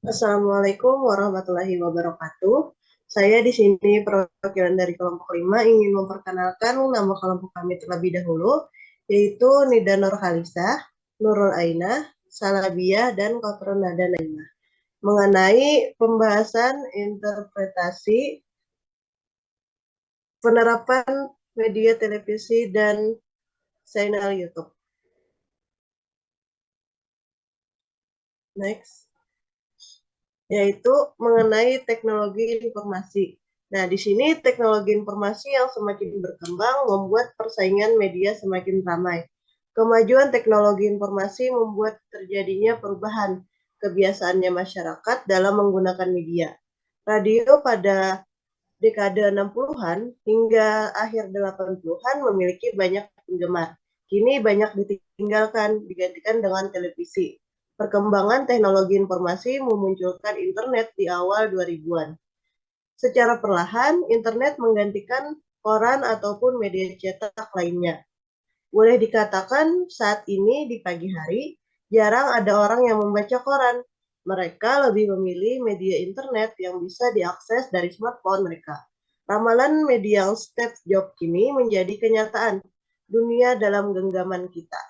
Assalamualaikum warahmatullahi wabarakatuh. Saya di sini perwakilan dari kelompok 5 ingin memperkenalkan nama kelompok kami terlebih dahulu, yaitu Nida Nurhalisa, Nurul Ainah, Salabiyah, dan Kotrun Nada Naimah. Mengenai pembahasan interpretasi penerapan media televisi dan channel YouTube. Next. Yaitu mengenai teknologi informasi. Nah, di sini teknologi informasi yang semakin berkembang membuat persaingan media semakin ramai. Kemajuan teknologi informasi membuat terjadinya perubahan kebiasaannya masyarakat dalam menggunakan media. Radio pada dekade 60-an hingga akhir 80-an memiliki banyak penggemar. Kini banyak ditinggalkan, digantikan dengan televisi. Perkembangan teknologi informasi memunculkan internet di awal 2000-an. Secara perlahan, internet menggantikan koran ataupun media cetak lainnya. Boleh dikatakan saat ini di pagi hari, jarang ada orang yang membaca koran. Mereka lebih memilih media internet yang bisa diakses dari smartphone mereka. Ramalan media Steve Jobs kini menjadi kenyataan dunia dalam genggaman kita.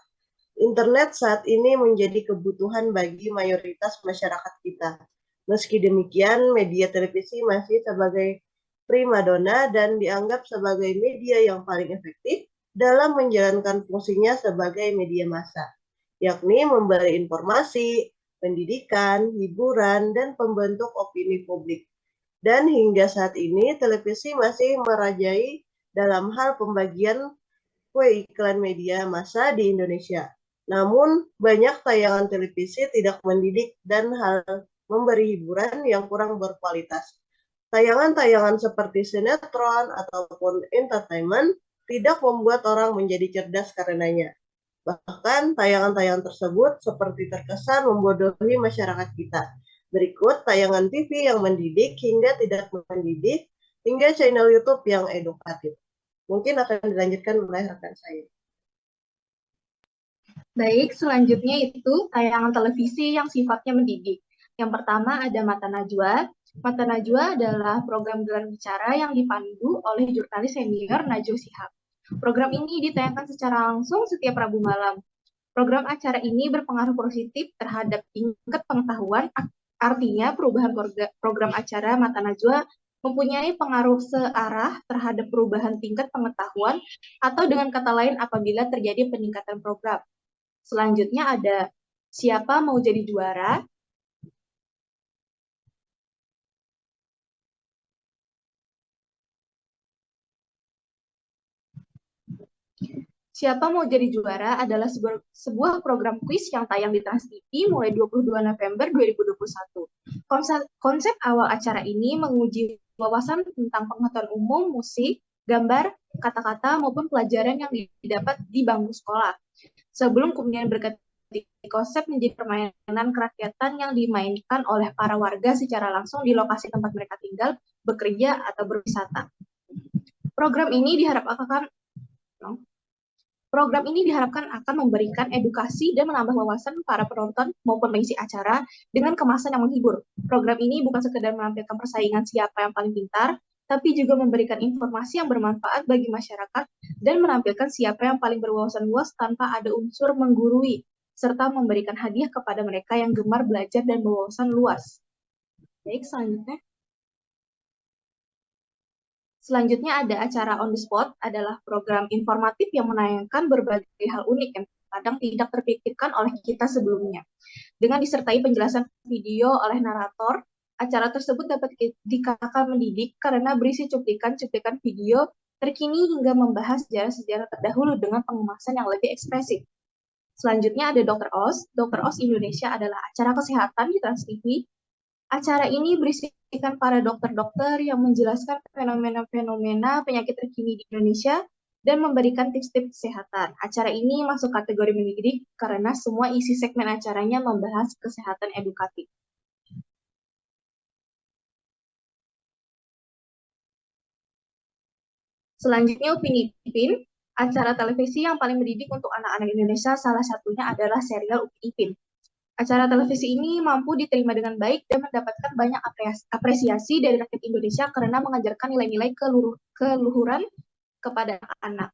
Internet saat ini menjadi kebutuhan bagi mayoritas masyarakat kita. Meski demikian, media televisi masih sebagai primadona dan dianggap sebagai media yang paling efektif dalam menjalankan fungsinya sebagai media massa, yakni memberi informasi, pendidikan, hiburan, dan pembentuk opini publik. Dan hingga saat ini, televisi masih merajai dalam hal pembagian kue iklan media massa di Indonesia. Namun, banyak tayangan televisi tidak mendidik dan hal memberi hiburan yang kurang berkualitas. Tayangan-tayangan seperti sinetron ataupun entertainment tidak membuat orang menjadi cerdas karenanya. Bahkan tayangan-tayangan tersebut seperti terkesan membodohi masyarakat kita. Berikut tayangan TV yang mendidik hingga tidak mendidik, hingga channel YouTube yang edukatif. Mungkin akan dilanjutkan oleh rekan saya. Baik, selanjutnya itu tayangan televisi yang sifatnya mendidik. Yang pertama ada Mata Najwa. Mata Najwa adalah program gelar bicara yang dipandu oleh jurnalis senior Najwa Shihab. Program ini ditayangkan secara langsung setiap Rabu malam. Program acara ini berpengaruh positif terhadap tingkat pengetahuan, artinya perubahan program acara Mata Najwa mempunyai pengaruh searah terhadap perubahan tingkat pengetahuan atau dengan kata lain apabila terjadi peningkatan program. Selanjutnya ada Siapa Mau Jadi Juara. Siapa Mau Jadi Juara adalah sebuah program kuis yang tayang di Trans TV mulai 22 November 2021. Konsep awal acara ini menguji wawasan tentang pengetahuan umum, musik, gambar, kata-kata, maupun pelajaran yang didapat di bangku sekolah. Sebelum kemudian berganti konsep menjadi permainan kerakyatan yang dimainkan oleh para warga secara langsung di lokasi tempat mereka tinggal, bekerja, atau berwisata. Program ini diharapkan akan memberikan edukasi dan menambah wawasan para penonton maupun pengisi acara dengan kemasan yang menghibur. Program ini bukan sekedar menampilkan persaingan siapa yang paling pintar, tapi juga memberikan informasi yang bermanfaat bagi masyarakat dan menampilkan siapa yang paling berwawasan luas tanpa ada unsur menggurui, serta memberikan hadiah kepada mereka yang gemar belajar dan berwawasan luas. Baik, selanjutnya. Selanjutnya ada acara On The Spot, adalah program informatif yang menayangkan berbagai hal unik yang kadang tidak terpikirkan oleh kita sebelumnya. Dengan disertai penjelasan video oleh narator, acara tersebut dapat dikatakan mendidik karena berisi cuplikan-cuplikan video terkini hingga membahas sejarah-sejarah terdahulu dengan pengemasan yang lebih ekspresif. Selanjutnya ada Dr. Oz. Dr. Oz Indonesia adalah acara kesehatan di Trans TV. Acara ini berisikan para dokter-dokter yang menjelaskan fenomena-fenomena penyakit terkini di Indonesia dan memberikan tips-tips kesehatan. Acara ini masuk kategori mendidik karena semua isi segmen acaranya membahas kesehatan edukatif. Selanjutnya Upin Ipin, acara televisi yang paling mendidik untuk anak-anak Indonesia salah satunya adalah serial Upin Ipin. Acara televisi ini mampu diterima dengan baik dan mendapatkan banyak apresiasi dari rakyat Indonesia karena mengajarkan nilai-nilai keluhuran kepada anak.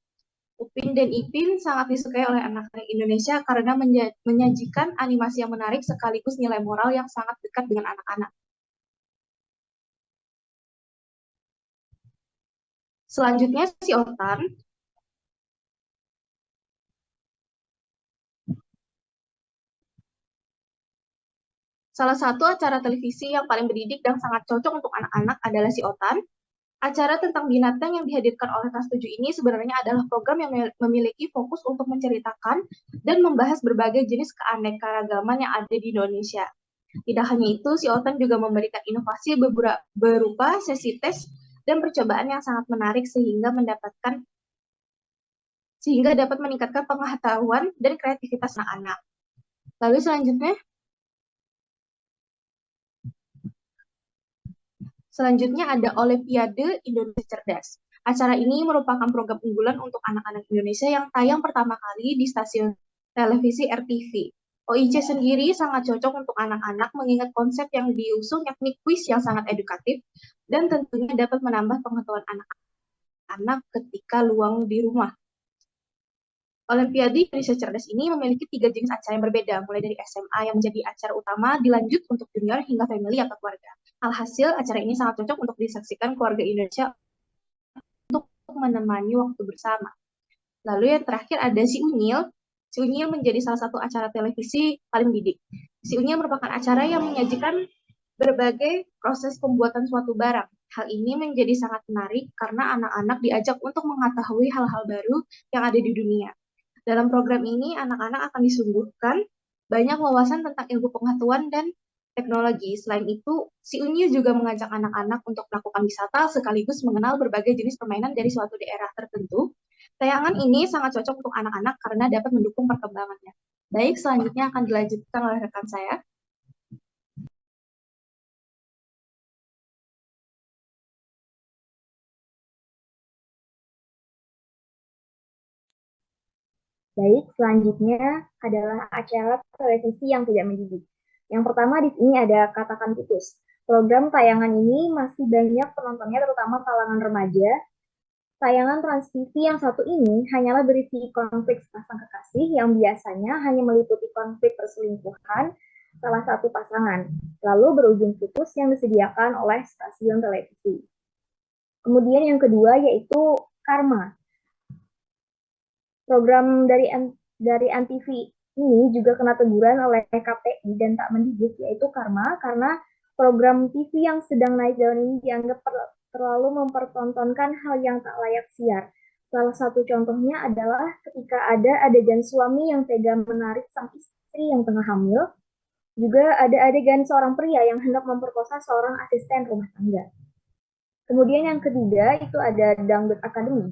Upin dan Ipin sangat disukai oleh anak-anak Indonesia karena menyajikan animasi yang menarik sekaligus nilai moral yang sangat dekat dengan anak-anak. Selanjutnya si Otan. Salah satu acara televisi yang paling mendidik dan sangat cocok untuk anak-anak adalah si Otan. Acara tentang binatang yang dihadirkan oleh Trans 7 ini sebenarnya adalah program yang memiliki fokus untuk menceritakan dan membahas berbagai jenis keanekaragaman yang ada di Indonesia. Tidak hanya itu, si Otan juga memberikan inovasi berupa sesi tes dan percobaan yang sangat menarik sehingga dapat meningkatkan pengetahuan dan kreativitas anak-anak. Lalu selanjutnya ada Olimpiade Indonesia Cerdas. Acara ini merupakan program unggulan untuk anak-anak Indonesia yang tayang pertama kali di stasiun televisi RTV. OIC sendiri sangat cocok untuk anak-anak mengingat konsep yang diusung yakni kuis yang sangat edukatif dan tentunya dapat menambah pengetahuan anak-anak ketika luang di rumah. Olimpiade Indonesia Cerdas ini memiliki 3 jenis acara yang berbeda, mulai dari SMA yang menjadi acara utama, dilanjut untuk junior hingga family atau keluarga. Alhasil, acara ini sangat cocok untuk disaksikan keluarga Indonesia untuk menemani waktu bersama. Lalu yang terakhir ada Si Unyil. Si Unyil menjadi salah satu acara televisi paling didik. Si Unyil merupakan acara yang menyajikan berbagai proses pembuatan suatu barang. Hal ini menjadi sangat menarik karena anak-anak diajak untuk mengetahui hal-hal baru yang ada di dunia. Dalam program ini, anak-anak akan disuguhkan banyak wawasan tentang ilmu pengetahuan dan teknologi. Selain itu, si Unyu juga mengajak anak-anak untuk melakukan wisata sekaligus mengenal berbagai jenis permainan dari suatu daerah tertentu. Tayangan ini sangat cocok untuk anak-anak karena dapat mendukung perkembangannya. Baik, selanjutnya akan dilanjutkan oleh rekan saya. Baik, selanjutnya adalah acara televisi yang tidak mendidik. Yang pertama di sini ada Katakan Putus. Program tayangan ini masih banyak penontonnya terutama kalangan remaja. Tayangan Trans TV yang satu ini hanyalah berisi konflik pasang kekasih yang biasanya hanya meliputi konflik perselingkuhan salah satu pasangan, lalu berujung putus yang disediakan oleh stasiun televisi. Kemudian yang kedua yaitu Karma. Program dari Antv ini juga kena teguran oleh KPI dan tak mendidik, yaitu Karma, karena program TV yang sedang naik daun ini dianggap terlalu mempertontonkan hal yang tak layak siar. Salah satu contohnya adalah ketika ada adegan suami yang tega menarik sang istri yang tengah hamil, juga ada adegan seorang pria yang hendak memperkosa seorang asisten rumah tangga. Kemudian yang ketiga itu ada Dangdut Academy.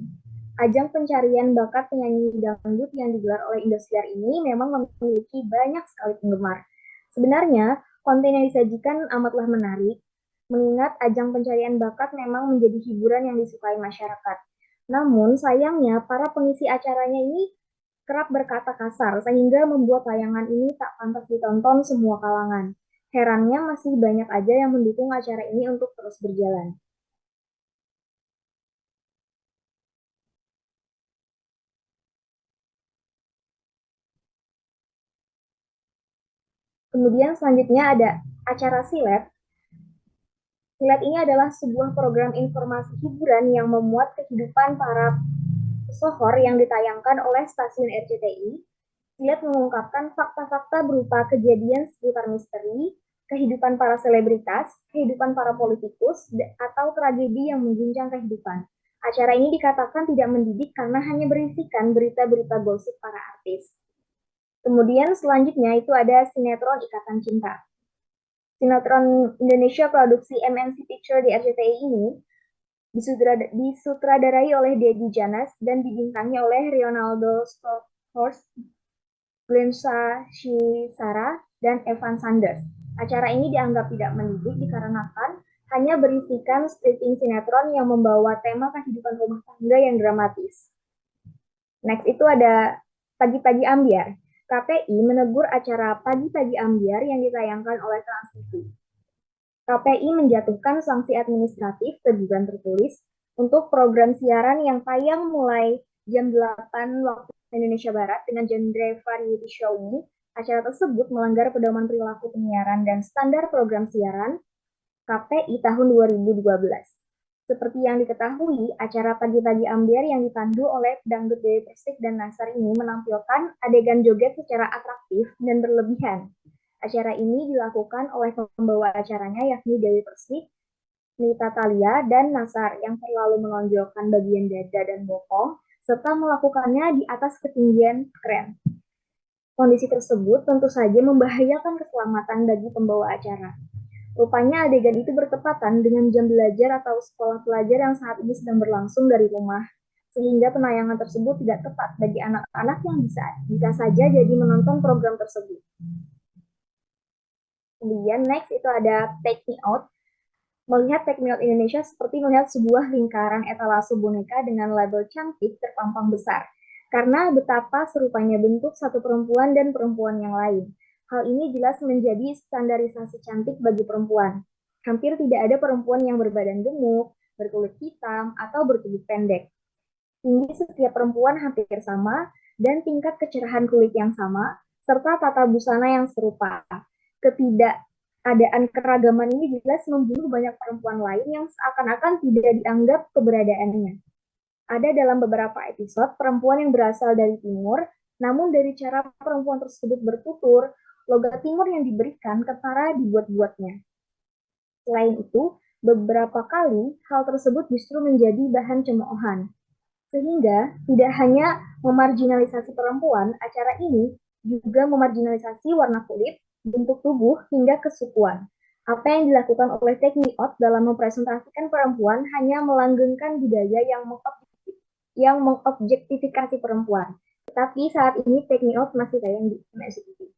Ajang pencarian bakat penyanyi dangdut yang digelar oleh Indosiar ini memang memiliki banyak sekali penggemar. Sebenarnya, konten yang disajikan amatlah menarik, mengingat ajang pencarian bakat memang menjadi hiburan yang disukai masyarakat. Namun, sayangnya para pengisi acaranya ini kerap berkata kasar, sehingga membuat tayangan ini tak pantas ditonton semua kalangan. Herannya masih banyak aja yang mendukung acara ini untuk terus berjalan. Kemudian selanjutnya ada acara Silet. Silet ini adalah sebuah program informasi hiburan yang memuat kehidupan para pesohor yang ditayangkan oleh stasiun RCTI. Silet mengungkapkan fakta-fakta berupa kejadian seputar misteri, kehidupan para selebritas, kehidupan para politikus, atau tragedi yang mengguncang kehidupan. Acara ini dikatakan tidak mendidik karena hanya berisikan berita-berita gosip para artis. Kemudian selanjutnya itu ada sinetron Ikatan Cinta. Sinetron Indonesia produksi MNC Picture di RCTI ini disutradarai oleh Dedi Janas dan dibintangi oleh Ronaldo Stockhorst, Glensa Shisara, dan Evan Sanders. Acara ini dianggap tidak mendidik dikarenakan hanya berisikan stripping sinetron yang membawa tema kehidupan rumah tangga yang dramatis. Next itu ada Pagi-Pagi Ambyar. KPI menegur acara Pagi-Pagi Ambyar yang ditayangkan oleh Trans TV. KPI menjatuhkan sanksi administratif teguran tertulis untuk program siaran yang tayang mulai jam 8 waktu Indonesia Barat dengan genre variety show ini. Acara tersebut melanggar pedoman perilaku penyiaran dan standar program siaran KPI tahun 2012. Seperti yang diketahui, acara Pagi-Pagi Ambyar yang dipandu oleh pedangdut Dewi Persik dan Nasar ini menampilkan adegan joget secara atraktif dan berlebihan. Acara ini dilakukan oleh pembawa acaranya yakni Dewi Persik, Nita Thalia, dan Nasar yang selalu menonjolkan bagian dada dan bokong serta melakukannya di atas ketinggian kren. Kondisi tersebut tentu saja membahayakan keselamatan bagi pembawa acara. Rupanya adegan itu bertepatan dengan jam belajar atau sekolah pelajar yang saat ini sedang berlangsung dari rumah, sehingga penayangan tersebut tidak tepat bagi anak-anak yang bisa saja jadi menonton program tersebut. Kemudian next itu ada Take Me Out. Melihat Take Me Out Indonesia seperti melihat sebuah lingkaran etalase boneka dengan label cantik terpampang besar, karena betapa serupanya bentuk satu perempuan dan perempuan yang lain. Hal ini jelas menjadi standarisasi cantik bagi perempuan. Hampir tidak ada perempuan yang berbadan gemuk, berkulit hitam, atau bertubuh pendek. Tinggi setiap perempuan hampir sama, dan tingkat kecerahan kulit yang sama, serta tata busana yang serupa. Ketidakadaan keragaman ini jelas membunuh banyak perempuan lain yang seakan-akan tidak dianggap keberadaannya. Ada dalam beberapa episode perempuan yang berasal dari timur, namun dari cara perempuan tersebut bertutur, logat timur yang diberikan ketara dibuat-buatnya. Selain itu, beberapa kali hal tersebut justru menjadi bahan cemoohan. Sehingga tidak hanya memarginalisasi perempuan, acara ini juga memarginalisasi warna kulit, bentuk tubuh, hingga kesukuan. Apa yang dilakukan oleh Take Me Out dalam mempresentasikan perempuan hanya melanggengkan budaya yang mengobjektifikasi perempuan. Tetapi saat ini Take Me Out masih tayang di MSTV.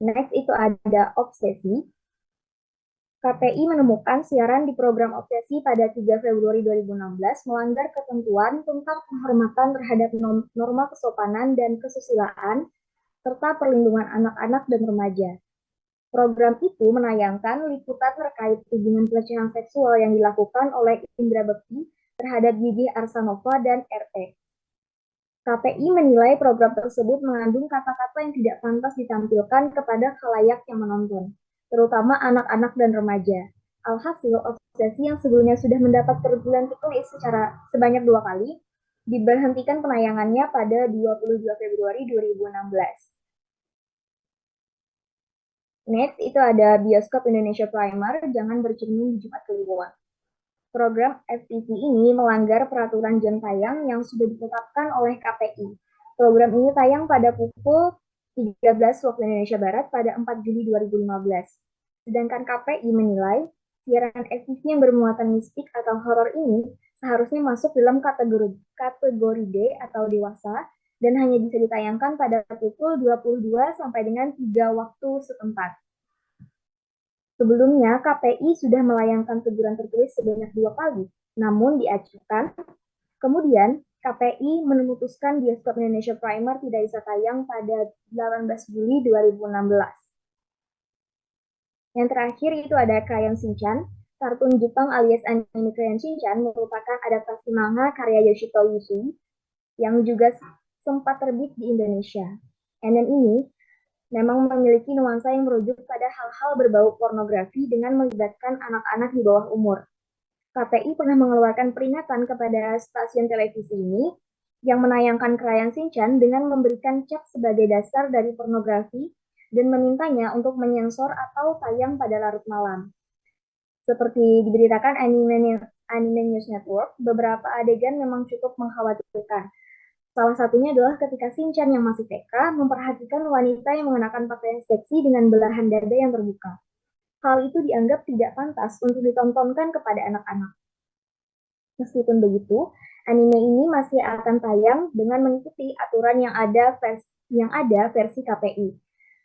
Next itu ada Obsesi. KPI menemukan siaran di program Obsesi pada 3 Februari 2016 melanggar ketentuan tentang penghormatan terhadap norma kesopanan dan kesusilaan serta perlindungan anak-anak dan remaja. Program itu menayangkan liputan terkait hubungan pelecehan seksual yang dilakukan oleh Indra Bekti terhadap Gigi Arsanova dan RT. KPI menilai program tersebut mengandung kata-kata yang tidak pantas ditampilkan kepada khalayak yang menonton, terutama anak-anak dan remaja. Alhasil, Obsesi yang sebelumnya sudah mendapat teguran tertulis sebanyak 2 kali, diberhentikan penayangannya pada 22 Februari 2016. Next, itu ada Bioskop Indonesia Primer, Jangan Bercermin di Jumat Kliwon. Program FTV ini melanggar peraturan jam tayang yang sudah ditetapkan oleh KPI. Program ini tayang pada pukul 13 waktu Indonesia Barat pada 4 Juli 2015. Sedangkan KPI menilai siaran FTV yang bermuatan mistik atau horor ini seharusnya masuk dalam kategori D atau dewasa dan hanya bisa ditayangkan pada pukul 22 sampai dengan 3 waktu setempat. Sebelumnya, KPI sudah melayangkan teguran tertulis sebanyak 2 kali, namun diajukan. Kemudian, KPI memutuskan Bioskop Indonesia Primer tidak bisa tayang pada 18 Juli 2016. Yang terakhir itu ada Crayon Shinchan. Kartun Jepang alias anime Crayon Shinchan merupakan adaptasi manga karya Yoshito Usui yang juga sempat terbit di Indonesia. Anime ini memang memiliki nuansa yang merujuk pada hal-hal berbau pornografi dengan melibatkan anak-anak di bawah umur. KPI pernah mengeluarkan peringatan kepada stasiun televisi ini yang menayangkan Crayon Shinchan dengan memberikan cap sebagai dasar dari pornografi dan memintanya untuk menyensor atau tayang pada larut malam. Seperti diberitakan Anime News Network, beberapa adegan memang cukup mengkhawatirkan. Salah satunya adalah ketika Shinchan yang masih TK memperhatikan wanita yang mengenakan pakaian seksi dengan belahan dada yang terbuka. Hal itu dianggap tidak pantas untuk ditontonkan kepada anak-anak. Meskipun begitu, anime ini masih akan tayang dengan mengikuti aturan yang ada versi KPI.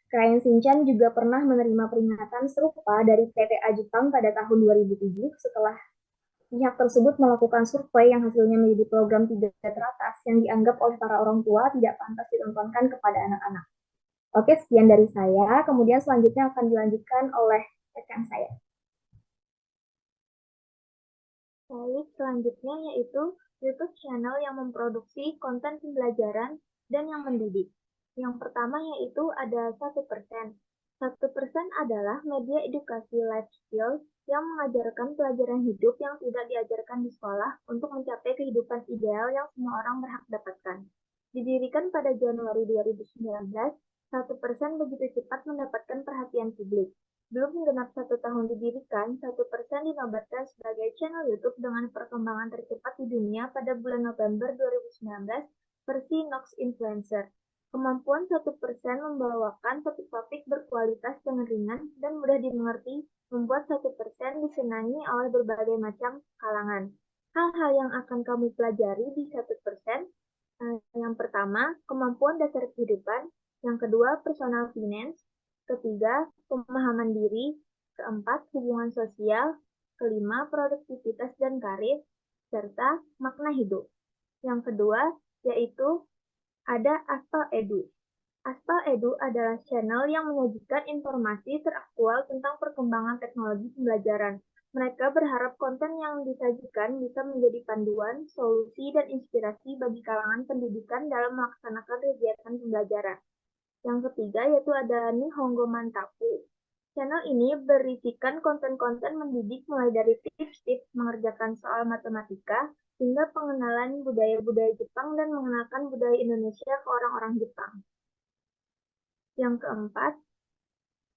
Crayon Shinchan juga pernah menerima peringatan serupa dari PTA Jepang pada tahun 2007 setelah Pihak tersebut melakukan survei yang hasilnya menjadi program 3 teratas yang dianggap oleh para orang tua tidak pantas ditontonkan kepada anak-anak. Oke, sekian dari saya. Kemudian selanjutnya akan dilanjutkan oleh rekan saya. Baik, selanjutnya yaitu YouTube channel yang memproduksi konten pembelajaran dan yang mendidik. Yang pertama yaitu ada 1%. 1% adalah media edukasi life skills yang mengajarkan pelajaran hidup yang tidak diajarkan di sekolah untuk mencapai kehidupan ideal yang semua orang berhak dapatkan. Didirikan pada Januari 2019, 1% begitu cepat mendapatkan perhatian publik. Belum genap 1 tahun didirikan, 1% dinobatkan sebagai channel YouTube dengan perkembangan tercepat di dunia pada bulan November 2019 versi Nox Influencer. Kemampuan 1% membawakan topik-topik berkualitas dengan ringan dan mudah dimengerti membuat 1% disenangi oleh berbagai macam kalangan. Hal-hal yang akan kamu pelajari di 1%, yang pertama, kemampuan dasar kehidupan, yang kedua, personal finance, ketiga, pemahaman diri, keempat, hubungan sosial, kelima, produktivitas dan karir, serta makna hidup. Yang kedua, yaitu ada Aspal Edu. Aspal Edu adalah channel yang menyajikan informasi teraktual tentang perkembangan teknologi pembelajaran. Mereka berharap konten yang disajikan bisa menjadi panduan, solusi, dan inspirasi bagi kalangan pendidikan dalam melaksanakan kegiatan pembelajaran. Yang ketiga yaitu ada Nihongo Mantaku. Channel ini berisikan konten-konten mendidik mulai dari tips-tips mengerjakan soal matematika hingga pengenalan budaya-budaya Jepang dan mengenalkan budaya Indonesia ke orang-orang Jepang. Yang keempat,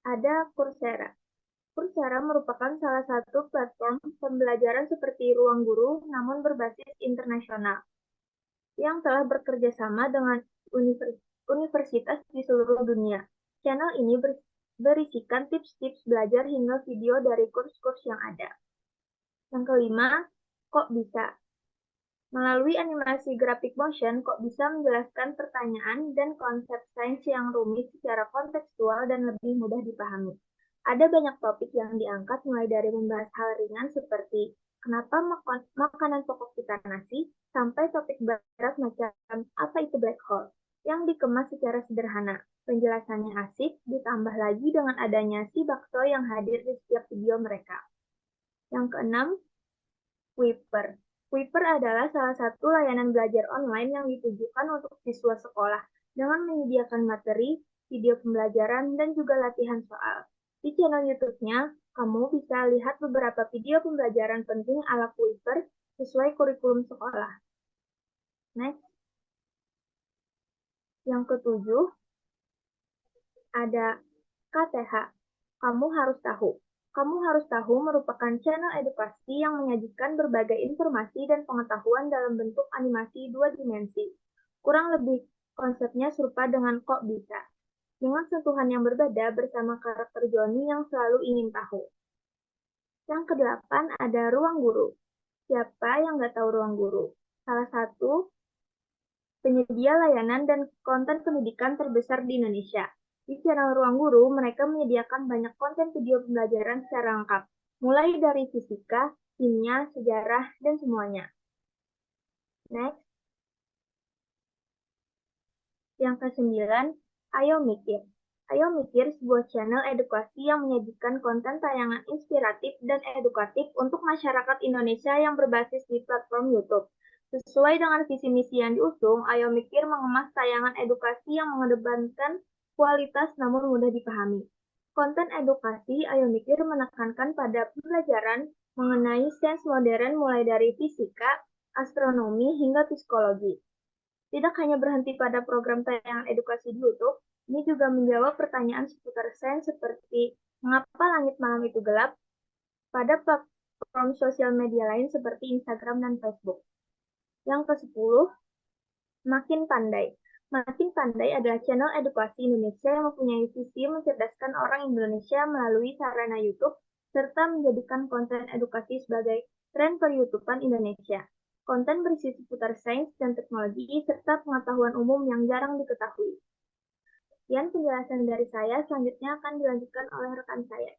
ada Coursera. Coursera merupakan salah satu platform pembelajaran seperti Ruang Guru namun berbasis internasional yang telah bekerja sama dengan universitas di seluruh dunia. Channel ini berisikan tips-tips belajar hingga video dari kurs-kurs yang ada. Yang kelima, Kok Bisa? Melalui animasi grafik motion, Kok Bisa menjelaskan pertanyaan dan konsep sains yang rumit secara kontekstual dan lebih mudah dipahami. Ada banyak topik yang diangkat mulai dari membahas hal ringan seperti kenapa makanan pokok kita nasi, sampai topik berat macam apa itu black hole, yang dikemas secara sederhana. Penjelasannya asik, ditambah lagi dengan adanya si bakso yang hadir di setiap video mereka. Yang keenam, Kuiper. Kuiper adalah salah satu layanan belajar online yang ditujukan untuk siswa sekolah dengan menyediakan materi, video pembelajaran, dan juga latihan soal. Di channel YouTube-nya, kamu bisa lihat beberapa video pembelajaran penting ala Kuiper sesuai kurikulum sekolah. Next. Yang ketujuh, ada KTH. Kamu harus tahu. Kamu harus tahu merupakan channel edukasi yang menyajikan berbagai informasi dan pengetahuan dalam bentuk animasi 2 dimensi. Kurang lebih konsepnya serupa dengan Kok Bisa, dengan sentuhan yang berbeda bersama karakter Joni yang selalu ingin tahu. Yang kedelapan ada Ruang Guru. Siapa yang nggak tahu Ruang Guru? Salah satu penyedia layanan dan konten pendidikan terbesar di Indonesia. Di channel Ruang Guru, mereka menyediakan banyak konten video pembelajaran secara lengkap, mulai dari fisika, kimia, sejarah, dan semuanya. Next. Yang ke-9, Ayo Mikir. Ayo Mikir, sebuah channel edukasi yang menyajikan konten tayangan inspiratif dan edukatif untuk masyarakat Indonesia yang berbasis di platform YouTube. Sesuai dengan visi misi yang diusung, Ayo Mikir mengemas tayangan edukasi yang mengedepankan kualitas namun mudah dipahami. Konten edukasi Ayo Mikir menekankan pada pembelajaran mengenai sains modern mulai dari fisika, astronomi, hingga psikologi. Tidak hanya berhenti pada program tayangan edukasi di YouTube, ini juga menjawab pertanyaan seputar sains seperti mengapa langit malam itu gelap pada platform sosial media lain seperti Instagram dan Facebook. Yang ke-10, Makin Pandai. Makin Pandai adalah channel edukasi Indonesia yang mempunyai visi mencerdaskan orang Indonesia melalui sarana YouTube serta menjadikan konten edukasi sebagai tren per-YouTubean Indonesia. Konten berisi seputar sains dan teknologi serta pengetahuan umum yang jarang diketahui. Sekian penjelasan dari saya, selanjutnya akan dilanjutkan oleh rekan saya.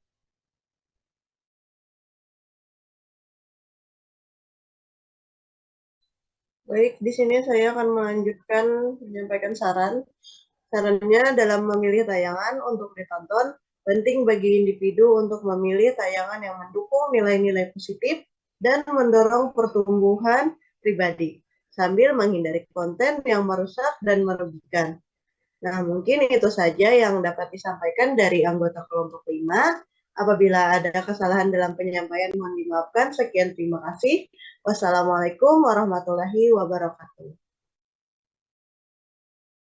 Baik, di sini saya akan melanjutkan menyampaikan saran. Sarannya dalam memilih tayangan untuk ditonton, penting bagi individu untuk memilih tayangan yang mendukung nilai-nilai positif dan mendorong pertumbuhan pribadi, sambil menghindari konten yang merusak dan merugikan. Nah, mungkin itu saja yang dapat disampaikan dari anggota kelompok 5. Apabila ada kesalahan dalam penyampaian, mohon dimaafkan. Sekian, terima kasih. Wassalamualaikum warahmatullahi wabarakatuh.